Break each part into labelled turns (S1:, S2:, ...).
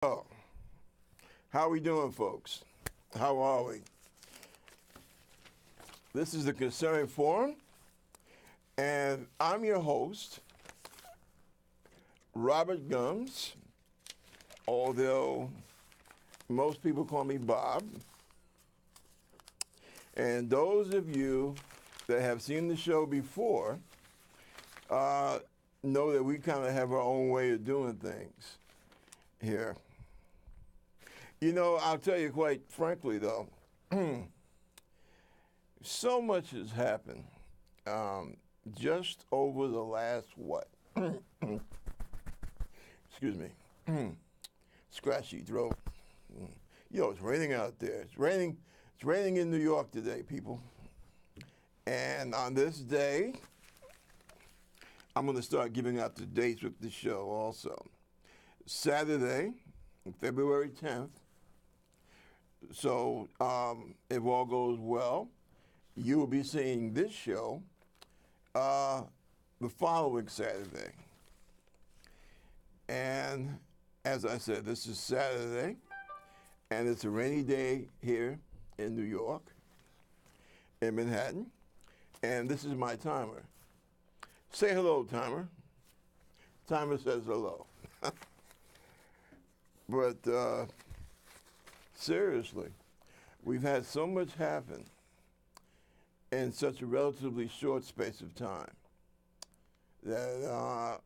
S1: Oh, how we doing, folks? How are we? This is the Concern Forum, and I'm your host, Robert Gumbs, although most people call me Bob. And those of you that have seen the show before know that we kind of have our own way of doing things here. You know, I'll tell you quite frankly, though, so much has happened just over the last, excuse me, scratchy throat. You know, it's raining out there. It's raining in New York today, people. And on this day, I'm going to start giving out the dates with the show also. Saturday, February 10th. So if all goes well, you will be seeing this show the following Saturday. And as I said, this is Saturday, and it's a rainy day here in New York, in Manhattan, and this is my timer. Say hello, timer. Timer says hello. But seriously, we've had so much happen in such a relatively short space of time that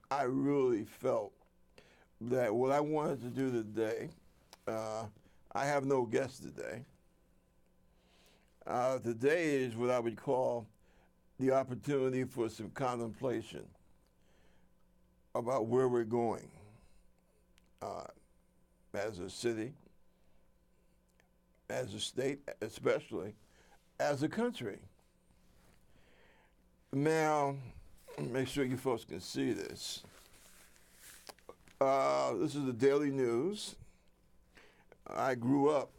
S1: I really felt that what I wanted to do today, I have no guest today. Today is what I would call the opportunity for some contemplation about where we're going as a city, as a state, especially as a country. Now, make sure you folks can see this. This is the Daily News. I grew up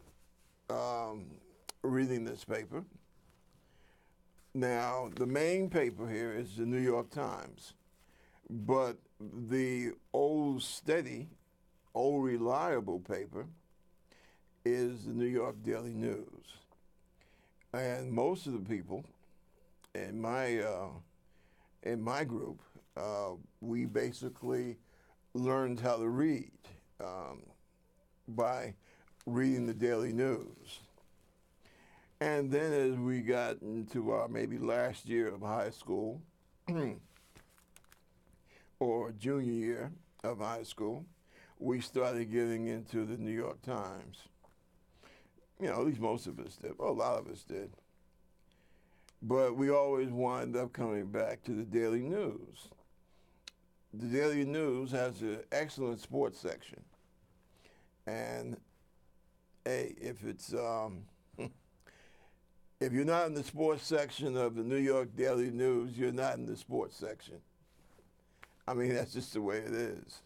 S1: reading this paper. Now, the main paper here is the New York Times, but the old steady, old reliable paper is the New York Daily News. And most of the people in my group, we basically learned how to read by reading the Daily News. And then as we got into our maybe last year of high school or junior year of high school, we started getting into the New York Times. You know, at least most of us did. Well, a lot of us did. But we always wind up coming back to the Daily News. The Daily News has an excellent sports section. And, hey, if it's if you're not in the sports section of the New York Daily News, you're not in the sports section. I mean, that's just the way it is.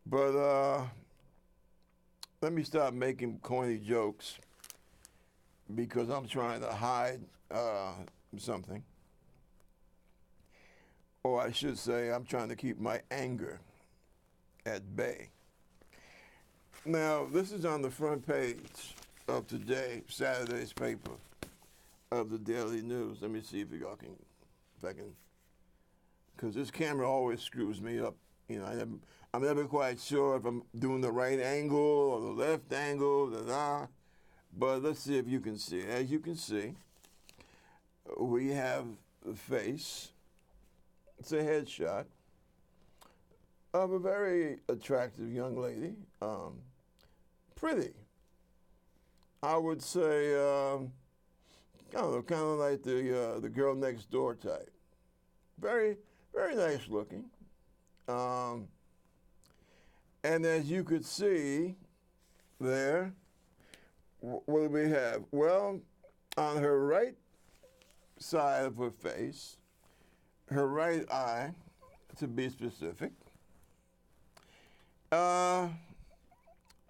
S1: But let me stop making corny jokes because I'm trying to hide something. Or I should say, I'm trying to keep my anger at bay. Now, this is on the front page of today, Saturday's paper of the Daily News. Let me see if I can, because this camera always screws me up. You know, I'm never quite sure if I'm doing the right angle or the left angle, but let's see if you can see. As you can see, we have the face. It's a headshot of a very attractive young lady, pretty. I would say, I don't know, kind of like the girl next door type. Very, very nice looking. And as you could see there, what do we have? Well, on her right side of her face, her right eye, to be specific,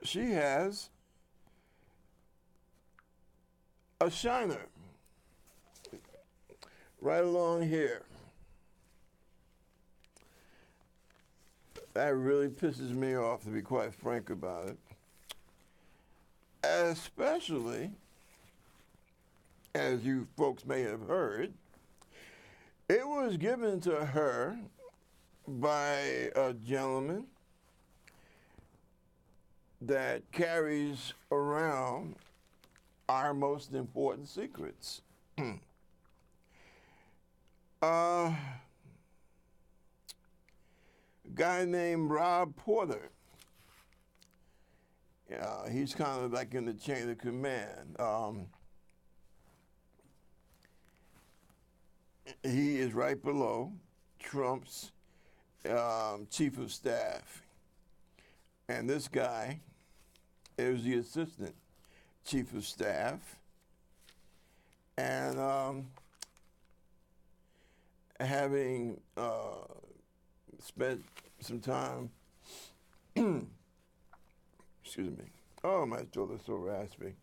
S1: she has a shiner right along here. That really pisses me off, to be quite frank about it. Especially, as you folks may have heard, it was given to her by a gentleman that carries around our most important secrets. A guy named Rob Porter. He's kind of like in the chain of command. He is right below Trump's chief of staff. And this guy is the assistant chief of staff. And having spent some time, excuse me, oh, my throat is so raspy.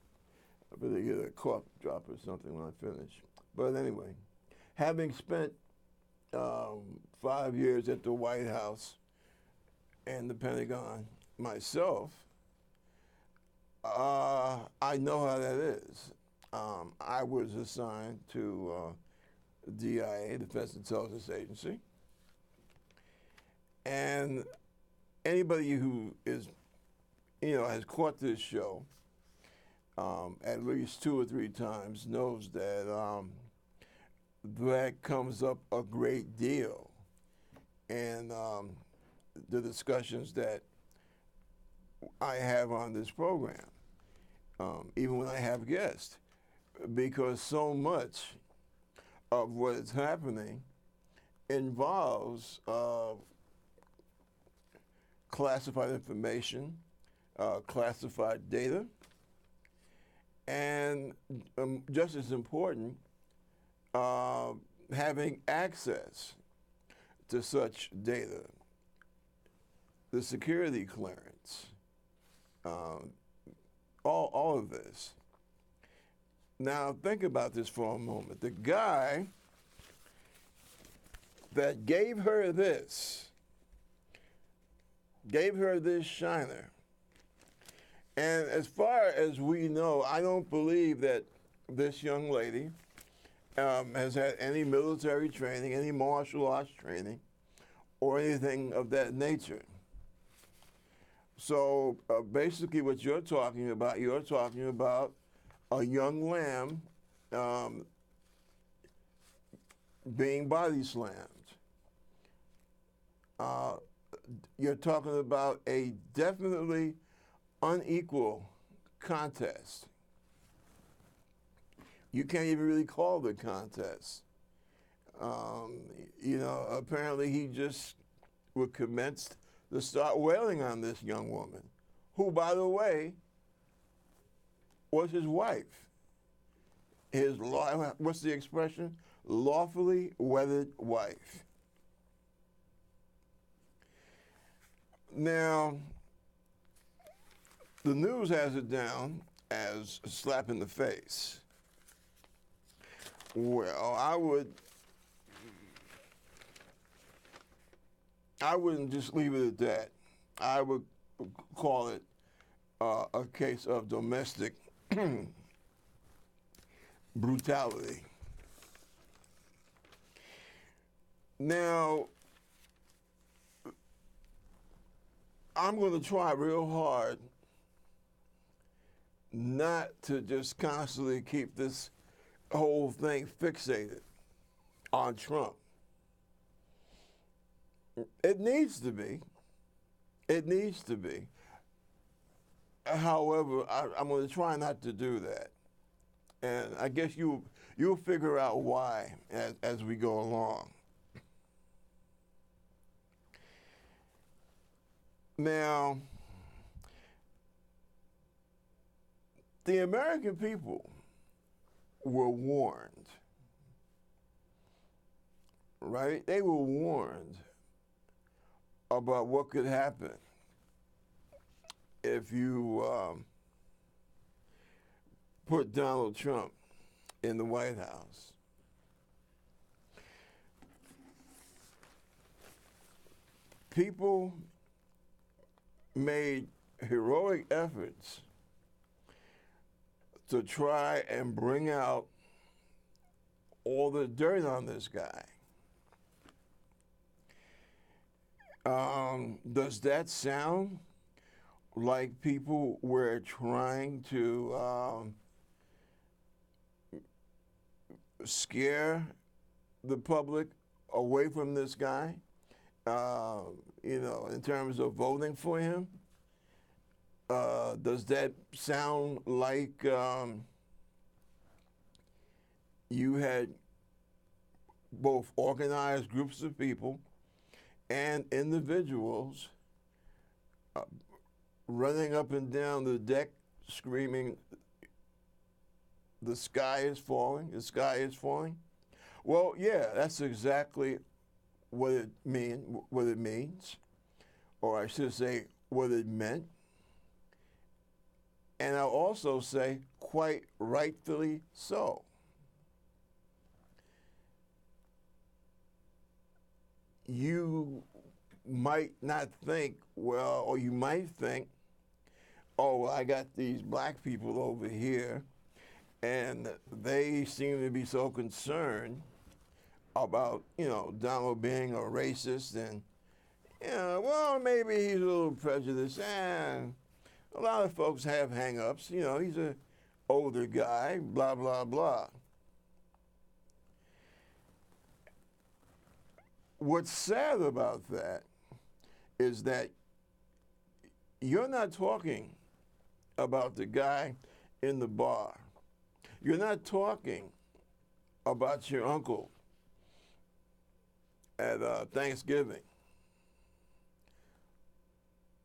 S1: I better get a cough drop or something when I finish. But anyway, having spent 5 years at the White House and the Pentagon myself, I know how that is. I was assigned to DIA, Defense Intelligence Agency, and anybody who is, has caught this show at least 2 or 3 times knows that that comes up a great deal in the discussions that I have on this program, even when I have guests, because so much of what is happening involves classified information, classified data, and just as important, having access to such data, the security clearance, all of this. Now, think about this for a moment. The guy that gave her this shiner, and as far as we know, I don't believe that this young lady has had any military training, any martial arts training, or anything of that nature. So basically what you're talking about a young lamb being body slammed. You're talking about a definitely unequal contest. You can't even really call it a contest. Apparently he just would commence to start wailing on this young woman, who, by the way, was his wife. What's the expression? Lawfully wedded wife. Now, the news has it down as a slap in the face. Well, I wouldn't just leave it at that. I would call it a case of domestic brutality. Now, I'm going to try real hard not to just constantly keep this whole thing fixated on Trump. It needs to be. It needs to be. However, I'm going to try not to do that. And I guess you'll figure out why as we go along. Now, the American people were warned, right? They were warned about what could happen if you put Donald Trump in the White House. People made heroic efforts to try and bring out all the dirt on this guy. Does that sound like people were trying to scare the public away from this guy, in terms of voting for him? Does that sound like you had both organized groups of people and individuals running up and down the deck screaming, "The sky is falling, the sky is falling"? Well, yeah, that's exactly what it means, or I should say what it meant. And I'll also say quite rightfully so. You might not think, well, or you might think, oh, well, I got these black people over here, and they seem to be so concerned about, Donald being a racist, and, well, maybe he's a little prejudiced, and a lot of folks have hang-ups. He's an older guy, blah, blah, blah. What's sad about that is that you're not talking about the guy in the bar. You're not talking about your uncle at Thanksgiving.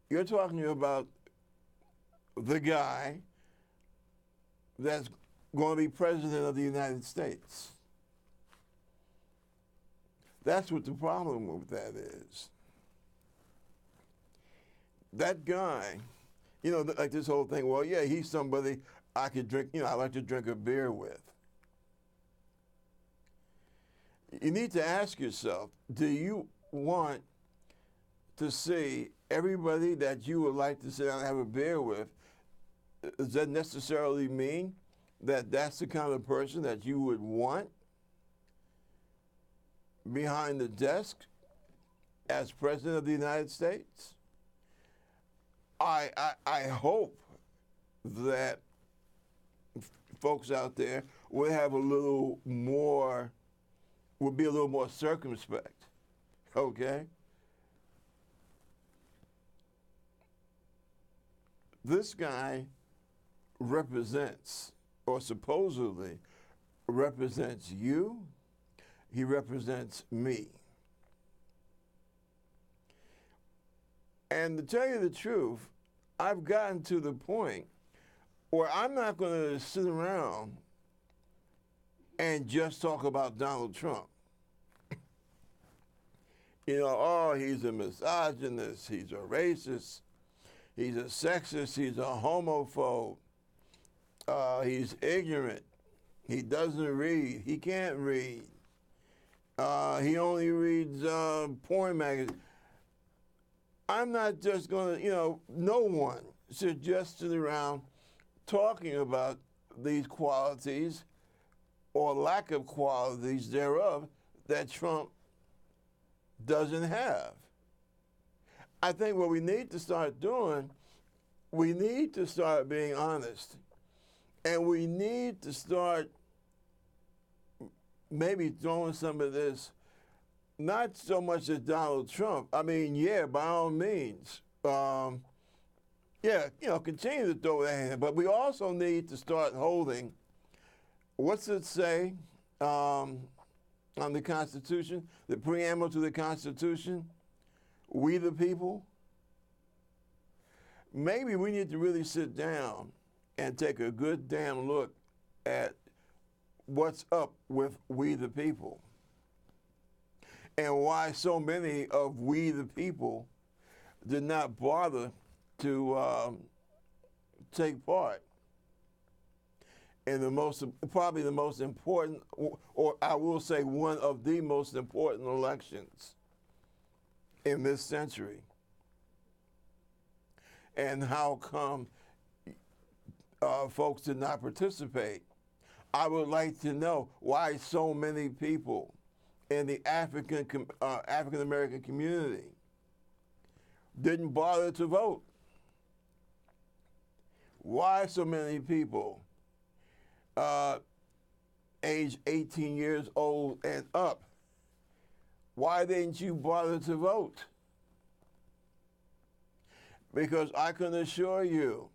S1: You're talking about the guy that's going to be president of the United States. That's what the problem with that is. That guy, like this whole thing, well, yeah, he's somebody I could drink, I like to drink a beer with. You need to ask yourself, do you want to see everybody that you would like to sit down and have a beer with? Does that necessarily mean that that's the kind of person that you would want behind the desk as President of the United States? I hope that folks out there would have a little more, would be a little more circumspect, okay? This guy represents, or supposedly represents you. He represents me. And to tell you the truth, I've gotten to the point where I'm not going to sit around and just talk about Donald Trump. Oh, he's a misogynist, he's a racist, he's a sexist, he's a homophobe, he's ignorant, he doesn't read, he can't read. He only reads porn magazines. I'm not just going to, no one should just sit around talking about these qualities or lack of qualities thereof that Trump doesn't have. I think what we need to start doing, we need to start being honest. And we need to start maybe throwing some of this, not so much at Donald Trump. I mean, yeah, by all means. Continue to throw that hand. But we also need to start holding, what's it say on the Constitution, the preamble to the Constitution? We the people. Maybe we need to really sit down and take a good damn look at what's up with we the people and why so many of we the people did not bother to take part in probably the most important, or I will say one of the most important elections in this century. and how come folks did not participate. I would like to know why so many people in the African American community didn't bother to vote. Why so many people age 18 years old and up, why didn't you bother to vote? Because I can assure you,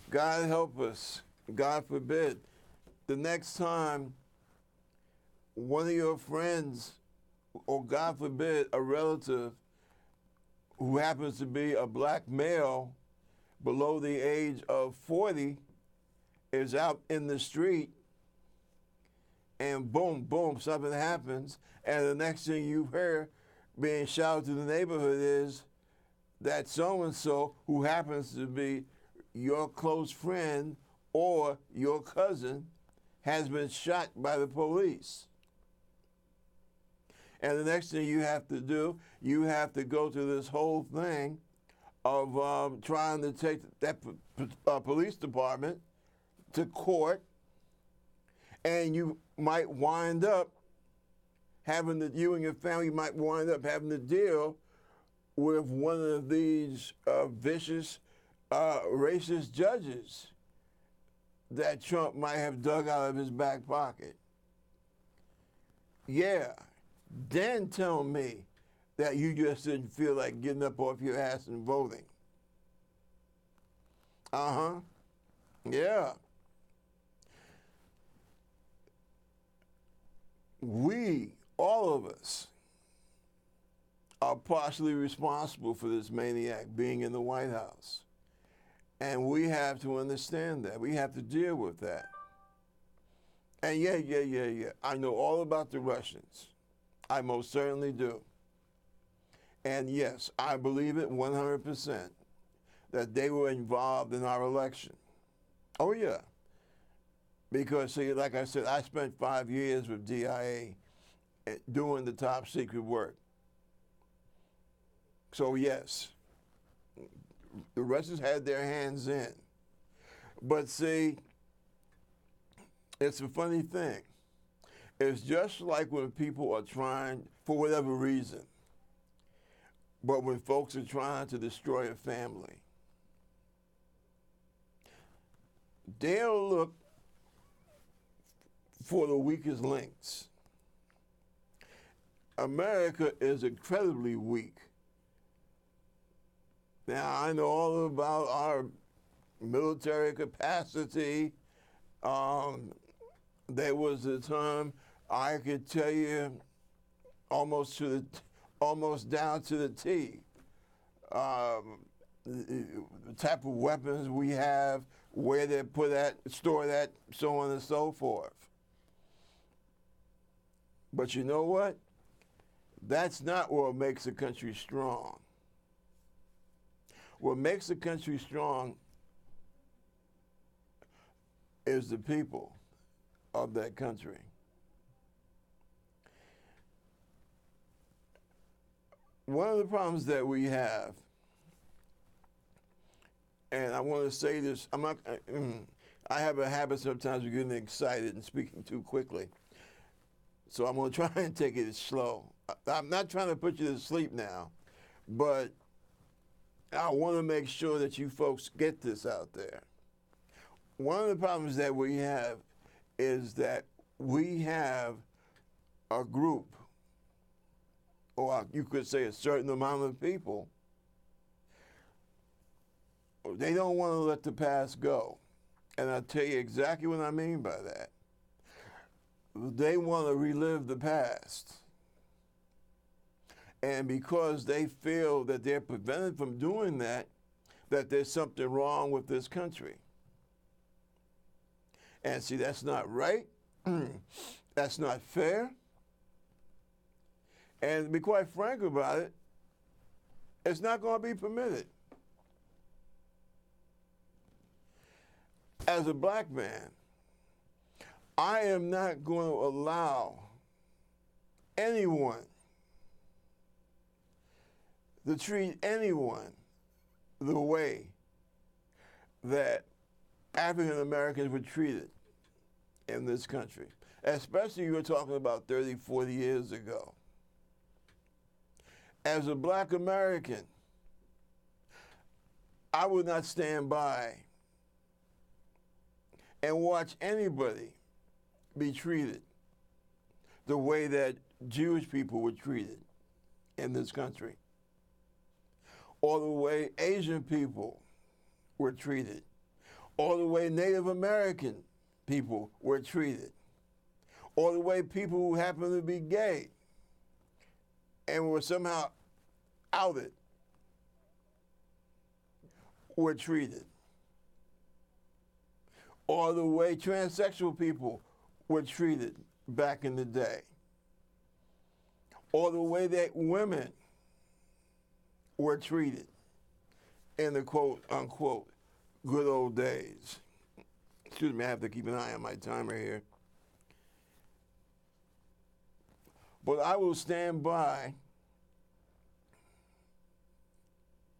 S1: God help us, God forbid, the next time one of your friends, or God forbid, a relative who happens to be a black male below the age of 40 is out in the street and boom, boom, something happens, and the next thing you hear being shouted to the neighborhood is that so-and-so, who happens to be your close friend or your cousin, has been shot by the police. And the next thing you have to do, you have to go to this whole thing of trying to take that police department to court, and you might wind up having to, you and your family might wind up having to deal with one of these vicious, racist judges that Trump might have dug out of his back pocket. Yeah, then tell me that you just didn't feel like getting up off your ass and voting. Uh-huh. Yeah. We, all of us, are partially responsible for this maniac being in the White House. And we have to understand that. We have to deal with that. And yeah. I know all about the Russians. I most certainly do. And yes, I believe it 100% that they were involved in our election. Oh yeah. Because, see, like I said, I spent 5 years with DIA doing the top secret work. So yes, the Russians had their hands in. But see, it's a funny thing. It's just like when people are trying, for whatever reason, but when folks are trying to destroy a family, they'll look for the weakest links. America is incredibly weak. Now, I know all about our military capacity. There was a time I could tell you almost down to the T, the type of weapons we have, where they put that, store that, so on and so forth. But you know what? That's not what makes a country strong. What makes a country strong is the people of that country. One of the problems that we have, and I want to say this, I have a habit sometimes of getting excited and speaking too quickly. So I'm going to try and take it slow. I'm not trying to put you to sleep now, but I want to make sure that you folks get this out there. One of the problems that we have is that we have a group, or you could say a certain amount of people, they don't want to let the past go. And I'll tell you exactly what I mean by that. They want to relive the past. And because they feel that they're prevented from doing that, that there's something wrong with this country. And see, that's not right. That's not fair. And to be quite frank about it, it's not going to be permitted. As a black man, I am not going to allow anyone to treat anyone the way that African Americans were treated in this country, especially you were talking about 30, 40 years ago. As a black American, I would not stand by and watch anybody be treated the way that Jewish people were treated in this country, or the way Asian people were treated, or the way Native American people were treated, or the way people who happen to be gay and were somehow outed were treated, or the way transsexual people were treated back in the day, or the way that women were treated in the quote unquote good old days. Excuse me, I have to keep an eye on my timer here. But I will stand by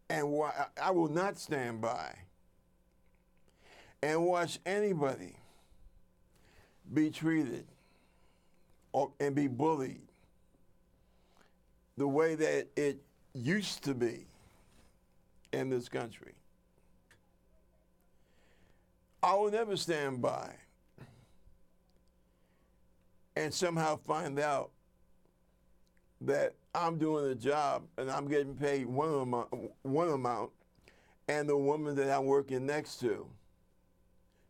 S1: and I will not stand by and watch anybody be treated and be bullied the way that it used to be in this country. I will never stand by and somehow find out that I'm doing a job and I'm getting paid one amount, and the woman that I'm working next to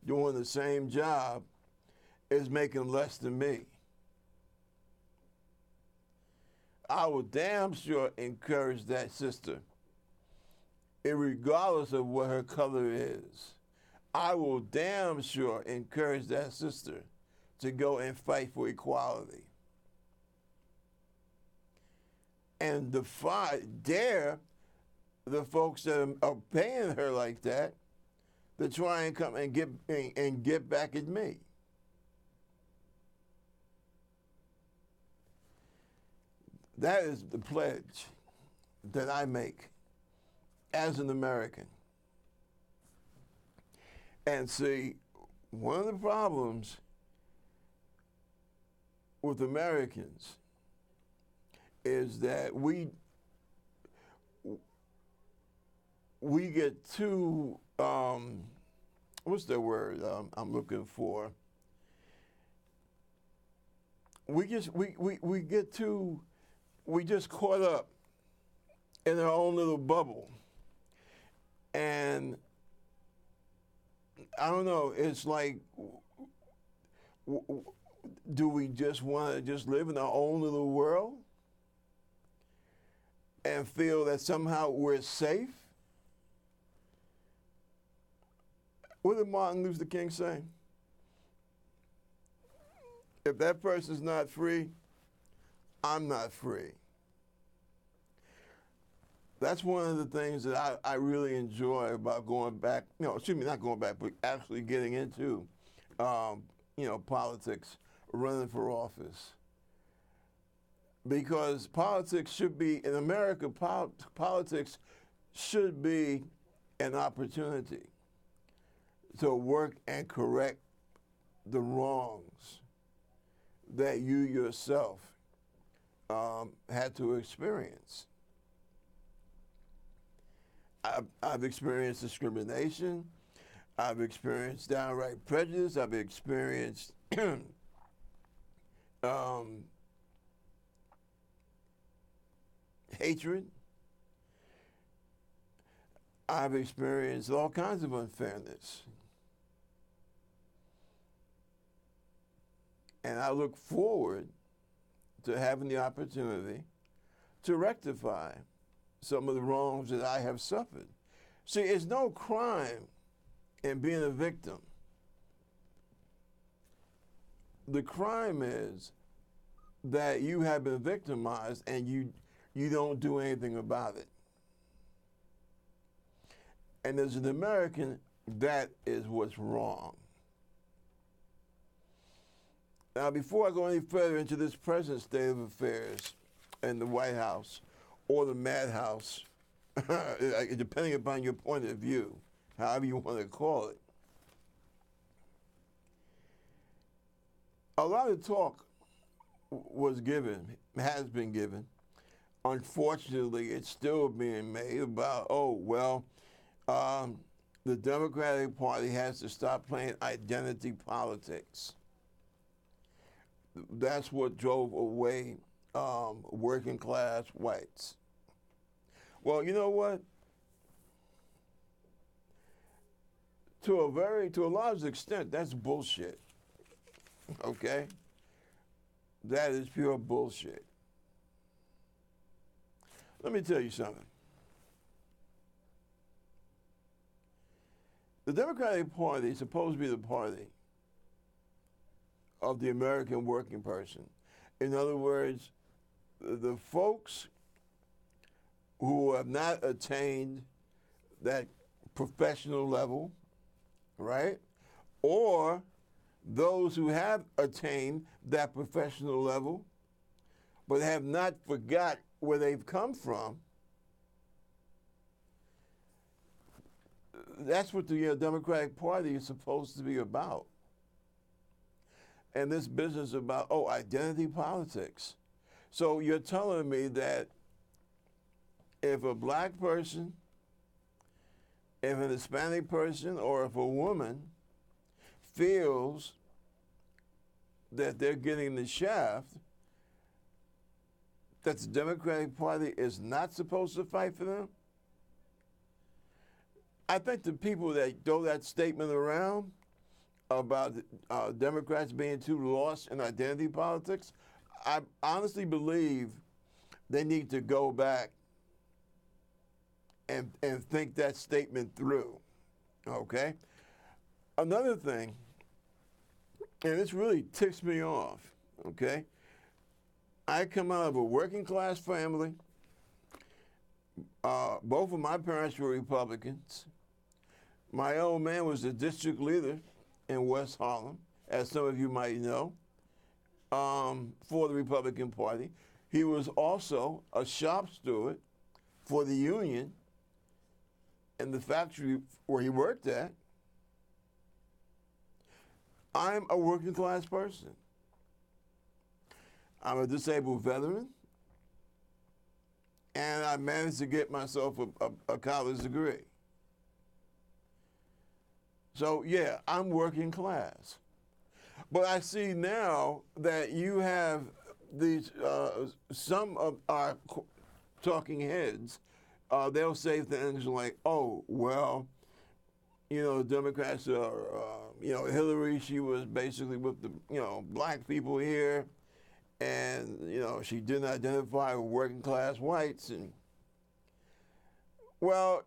S1: doing the same job is making less than me. I will damn sure encourage that sister, regardless of what her color is. I will damn sure encourage that sister to go and fight for equality. And dare the folks that are paying her like that to try and come and get back at me. That is the pledge that I make as an American. And see, one of the problems with Americans is that we get too, what's the word I'm looking for? We just caught up in our own little bubble. And I don't know, it's like, do we just want to just live in our own little world and feel that somehow we're safe? What did Martin Luther King say? If that person's not free, I'm not free. That's one of the things that I really enjoy about going back, not going back, but actually getting into, politics, running for office. Because politics should be, in America, politics should be an opportunity to work and correct the wrongs that you yourself had to experience. I've experienced discrimination. I've experienced downright prejudice. I've experienced hatred. I've experienced all kinds of unfairness. And I look forward to having the opportunity to rectify some of the wrongs that I have suffered. See, it's no crime in being a victim. The crime is that you have been victimized and you don't do anything about it. And as an American, that is what's wrong. Now, before I go any further into this present state of affairs in the White House or the madhouse depending upon your point of view, however you want to call it. A lot of talk was given, has been given. Unfortunately, it's still being made about, the Democratic Party has to stop playing identity politics. That's what drove away working class whites. Well, you know what? To a large extent, that's bullshit. Okay? That is pure bullshit. Let me tell you something. The Democratic Party is supposed to be the party of the American working person. In other words, the folks who have not attained that professional level, right? Or those who have attained that professional level but have not forgot where they've come from. That's what the Democratic Party is supposed to be about. And this business about, identity politics. So you're telling me that if a black person, if an Hispanic person, or if a woman feels that they're getting the shaft, that the Democratic Party is not supposed to fight for them? I think the people that throw that statement around about Democrats being too lost in identity politics, I honestly believe they need to go back and think that statement through, okay? Another thing, and this really ticks me off, okay? I come out of a working class family. Both of my parents were Republicans. My old man was the district leader in West Harlem, as some of you might know, for the Republican Party. He was also a shop steward for the union in the factory where he worked at. I'm a working class person. I'm a disabled veteran, and I managed to get myself a college degree. So yeah, I'm working class. But I see now that you have these, some of our talking heads, they'll say things like, the Democrats are, Hillary, she was basically with the, black people here, and, she didn't identify with working class whites. And, well,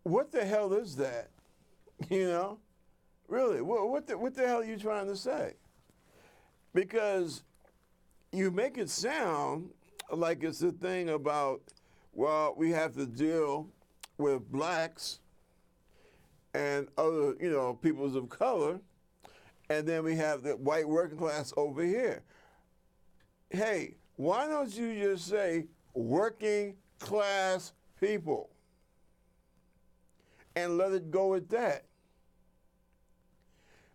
S1: what the hell is that? Really, what the hell are you trying to say? Because you make it sound like it's a thing about, we have to deal with blacks and other, peoples of color, and then we have the white working class over here. Hey, why don't you just say working class people and let it go at that?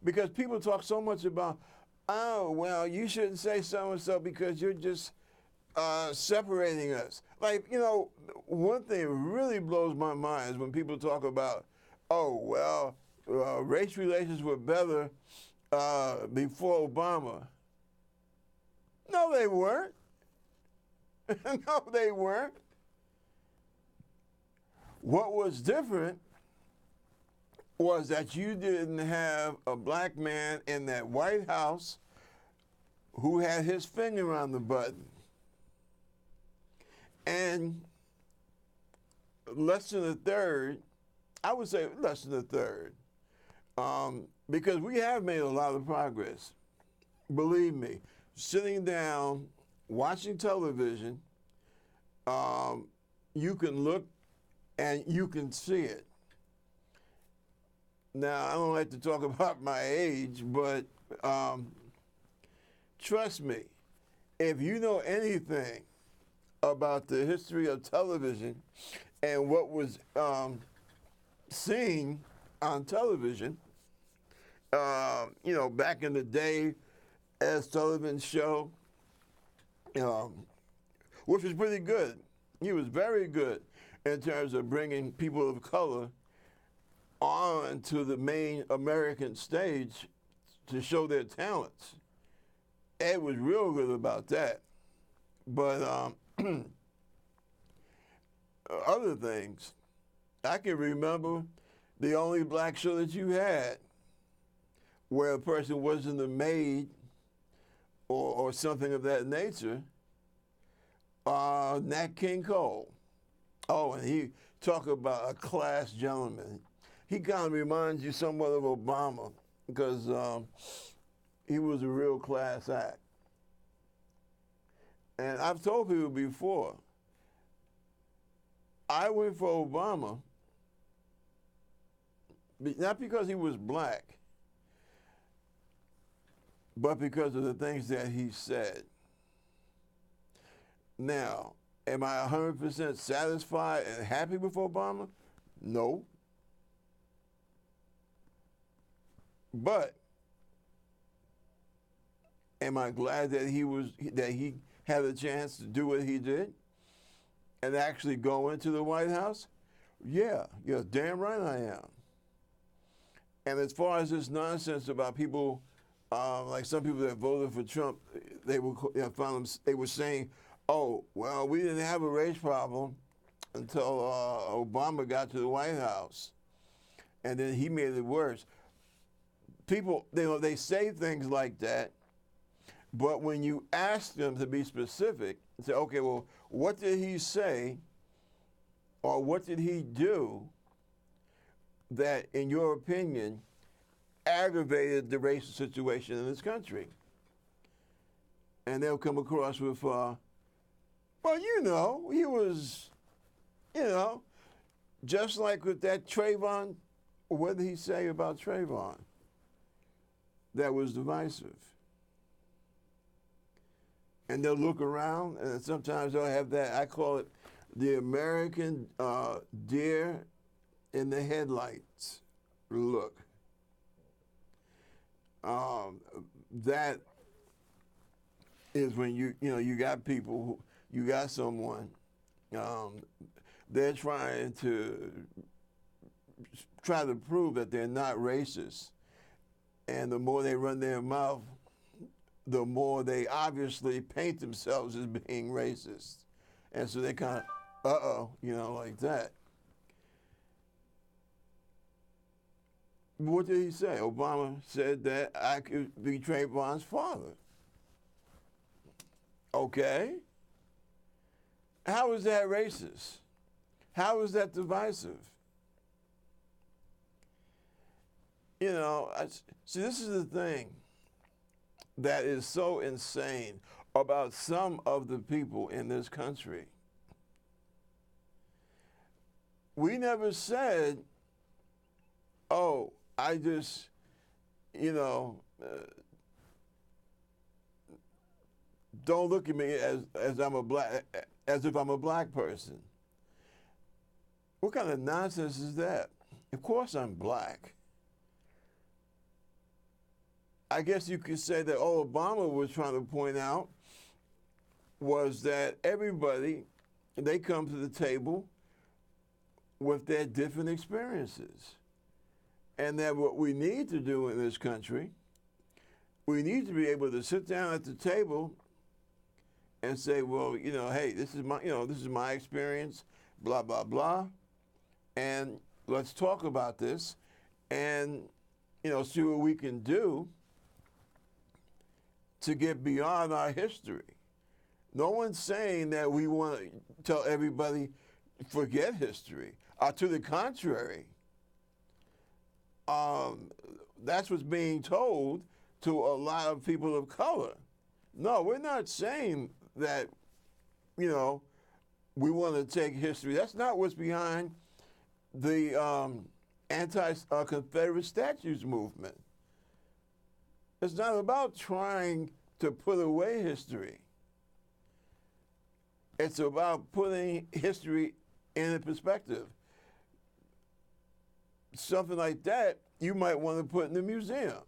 S1: Because people talk so much about, you shouldn't say so-and-so because you're just separating us. Like, one thing that really blows my mind is when people talk about, race relations were better before Obama. No, they weren't. No, they weren't. What was different was that you didn't have a black man in that White House who had his finger on the button. And less than a third, I would say less than a third, because we have made a lot of progress. Believe me, sitting down, watching television, you can look and you can see it. Now, I don't like to talk about my age, but trust me, if you know anything about the history of television and what was seen on television, back in the day as Sullivan's show, which was pretty good. He was very good in terms of bringing people of color on to the main American stage to show their talents. Ed was real good about that. But other things, I can remember the only black show that you had where a person wasn't a maid or something of that nature, Nat King Cole. Oh, and he talk about a class gentleman. He kind of reminds you somewhat of Obama because he was a real class act. And I've told people before, I went for Obama not because he was black, but because of the things that he said. Now, am I 100% satisfied and happy with Obama? No. But am I glad that he had a chance to do what he did and actually go into the White House? Yeah, you're damn right I am. And as far as this nonsense about people, like some people that voted for Trump, they were saying, oh, well, we didn't have a race problem until Obama got to the White House, and then he made it worse. People, they say things like that, but when you ask them to be specific, say, okay, well, what did he say, or what did he do that, in your opinion, aggravated the racial situation in this country? And they'll come across with, well, he was, just like with that Trayvon, what did he say about Trayvon that was divisive? And they'll look around, and sometimes they'll have that, I call it the American deer in the headlights look. That is when you got people, you got someone, they're trying to prove that they're not racist. And the more they run their mouth, the more they obviously paint themselves as being racist. And so they kind of, like that. What did he say? Obama said that I could be Trayvon's father. Okay. How is that racist? How is that divisive? See, this is the thing that is so insane about some of the people in this country. We never said, oh, I just, don't look at me as if I'm a black person. What kind of nonsense is that? Of course I'm black. I guess you could say that all Obama was trying to point out was that everybody, they come to the table with their different experiences. And that what we need to do in this country, we need to be able to sit down at the table and say, well, hey, this is my experience, blah, blah, blah, and let's talk about this and, see what we can do to get beyond our history. No one's saying that we want to tell everybody, forget history. To the contrary, that's what's being told to a lot of people of color. No, we're not saying that, we want to take history. That's not what's behind the anti-Confederate statues movement. It's not about trying to put away history. It's about putting history in perspective. Something like that you might want to put in the museum.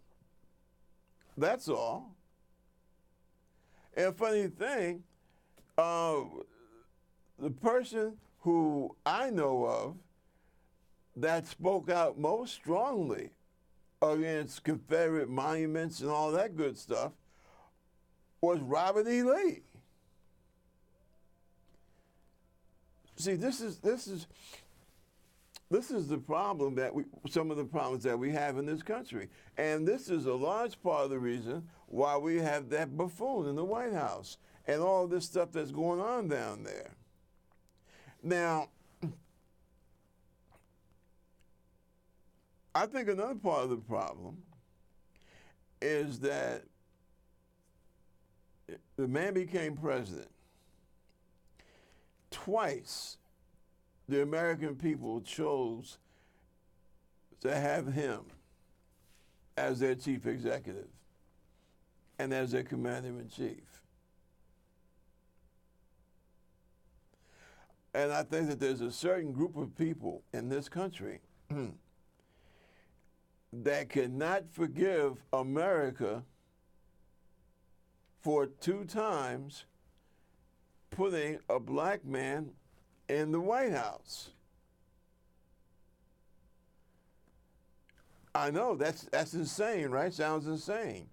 S1: That's all. And a funny thing, the person who I know of that spoke out most strongly against Confederate monuments and all that good stuff was Robert E. Lee. See, this is the problem some of the problems that we have in this country. And this is a large part of the reason why we have that buffoon in the White House and all this stuff that's going on down there. Now, I think another part of the problem is that the man became president. Twice, the American people chose to have him as their chief executive and as their commander-in-chief. And I think that there's a certain group of people in this country that cannot forgive America for 2 times putting a black man in the White House. I know that's insane, right? Sounds insane,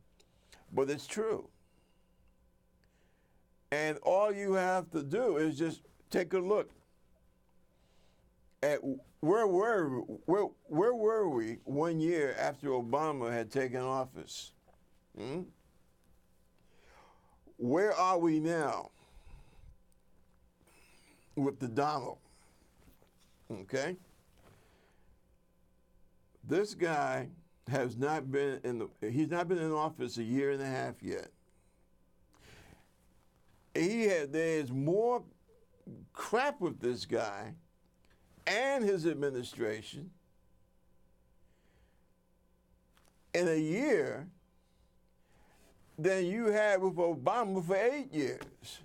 S1: but it's true. And all you have to do is just take a look at where were we 1 year after Obama had taken office? Where are we now with the Donald? Okay? This guy has not been he's not been in office a year and a half yet. There's more crap with this guy and his administration in a year than you had with Obama for 8 years.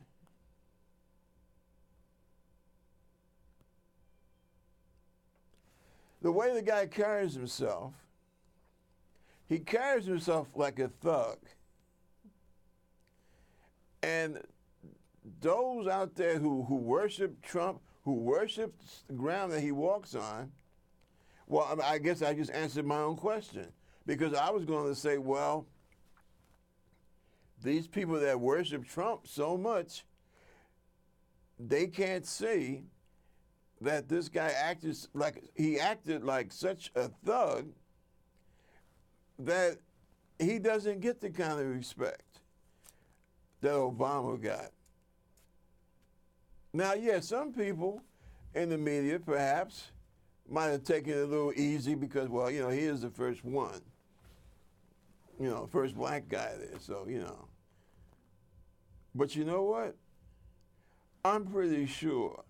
S1: The way the guy carries himself, he carries himself like a thug. And those out there who worship Trump, who worship the ground that he walks on, well, I guess I just answered my own question. Because I was going to say, well, these people that worship Trump so much, they can't see that this guy acted like such a thug that he doesn't get the kind of respect that Obama got. Now, yeah, some people in the media perhaps might have taken it a little easy because, well, he is the first one. First black guy there, so, But you know what? I'm pretty sure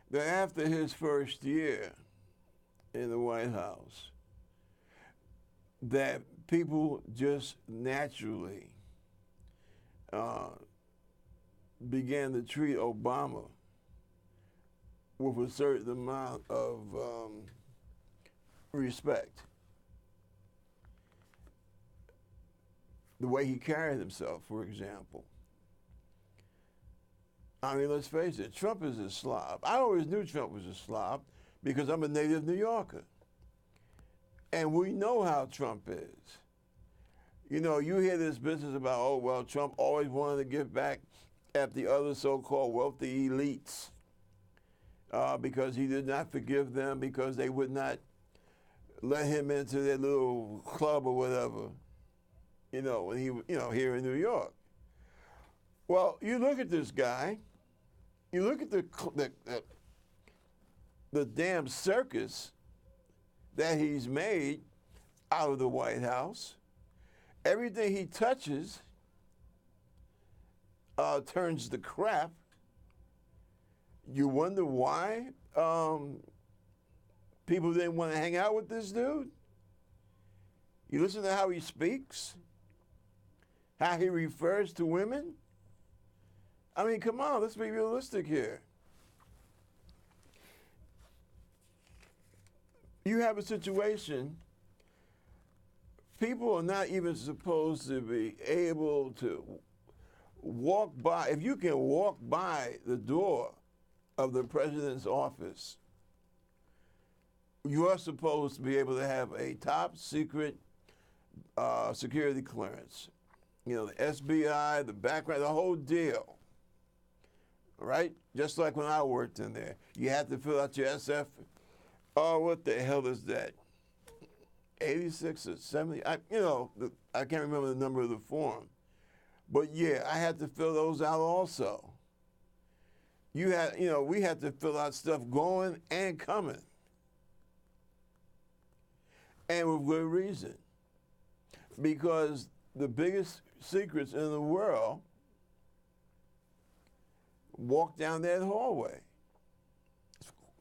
S1: that after his first year in the White House, that people just naturally began to treat Obama with a certain amount of respect. The way he carried himself, for example. I mean, let's face it, Trump is a slob. I always knew Trump was a slob because I'm a native New Yorker. And we know how Trump is. You hear this business about, oh, well, Trump always wanted to give back at the other so-called wealthy elites because he did not forgive them because they would not let him into their little club or whatever, when he, here in New York. Well, you look at this guy, you look at the damn circus that he's made out of the White House. Everything he touches turns to crap. You wonder why people didn't want to hang out with this dude? You listen to how he speaks, how he refers to women. I mean, come on, let's be realistic here. You have a situation, people are not even supposed to be able to walk by. If you can walk by the door of the president's office, you are supposed to be able to have a top secret security clearance. You know, the SBI, the background, the whole deal. Right? Just like when I worked in there. You had to fill out your SF. Oh, what the hell is that? 86 or 70? I can't remember the number of the form. But yeah, I had to fill those out also. We had to fill out stuff going and coming. And with good reason. Because the biggest secrets in the world walk down that hallway.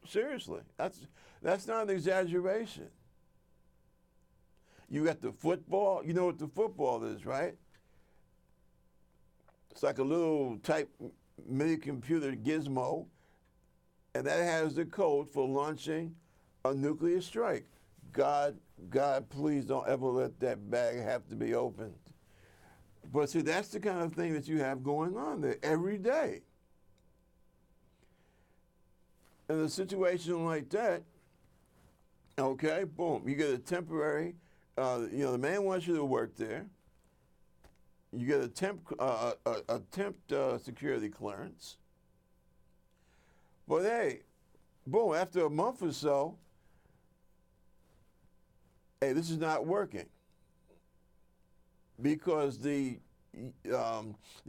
S1: Seriously, that's not an exaggeration. You got the football. You know what the football is, right? It's like a little type mini computer gizmo, and that has the code for launching a nuclear strike. God, please don't ever let that bag have to be opened. But see, that's the kind of thing that you have going on there every day. In a situation like that, okay, boom, you get a temporary, the man wants you to work there. You get a temp security clearance. But hey, boom, after a month or so, hey, this is not working. Because the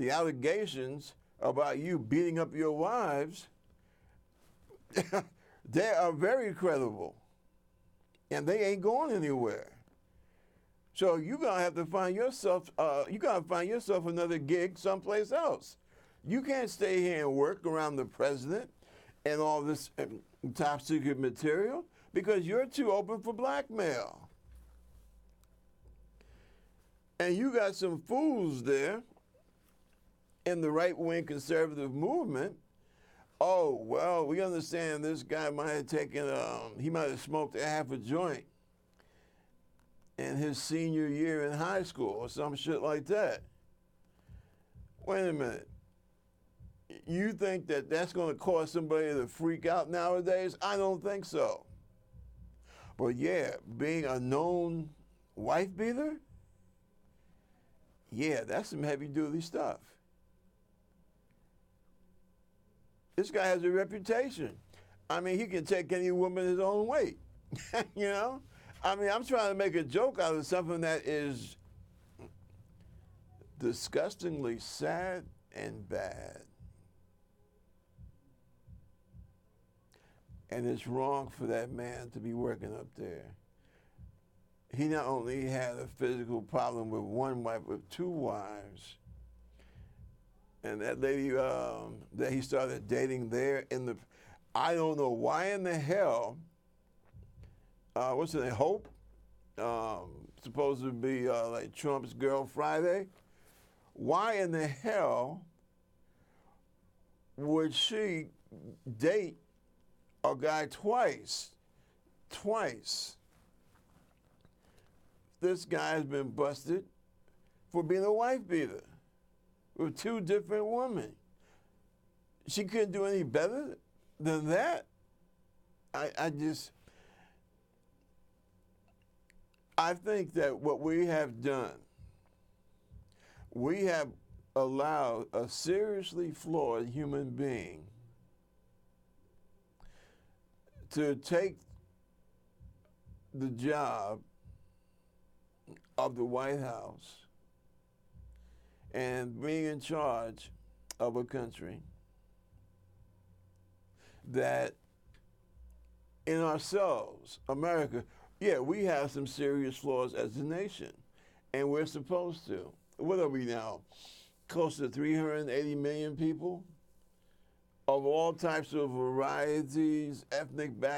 S1: allegations about you beating up your wives, they are very credible, and they ain't going anywhere. So you're gonna have to find yourself. You gotta find yourself another gig someplace else. You can't stay here and work around the president and all this top secret material because you're too open for blackmail. And you got some fools there in the right-wing conservative movement. Oh, well, we understand this guy might have taken, he might have smoked a half a joint in his senior year in high school or some shit like that. Wait a minute. You think that that's going to cause somebody to freak out nowadays? I don't think so. But yeah, being a known wife beater, yeah, that's some heavy-duty stuff. This guy has a reputation. I mean, he can take any woman his own weight. You know? I mean, I'm trying to make a joke out of something that is disgustingly sad and bad. And it's wrong for that man to be working up there. He not only had a physical problem with one wife, but two wives. And that lady that he started dating there I don't know why in the hell, what's her name, Hope? Supposed to be like Trump's girl Friday. Why in the hell would she date a guy twice? This guy has been busted for being a wife beater with two different women. She couldn't do any better than that. I think that what we have done, we have allowed a seriously flawed human being to take the job of the White House and being in charge of a country that in ourselves, America, yeah, we have some serious flaws as a nation, and we're supposed to. What are we now? Close to 380 million people of all types of varieties, ethnic backgrounds.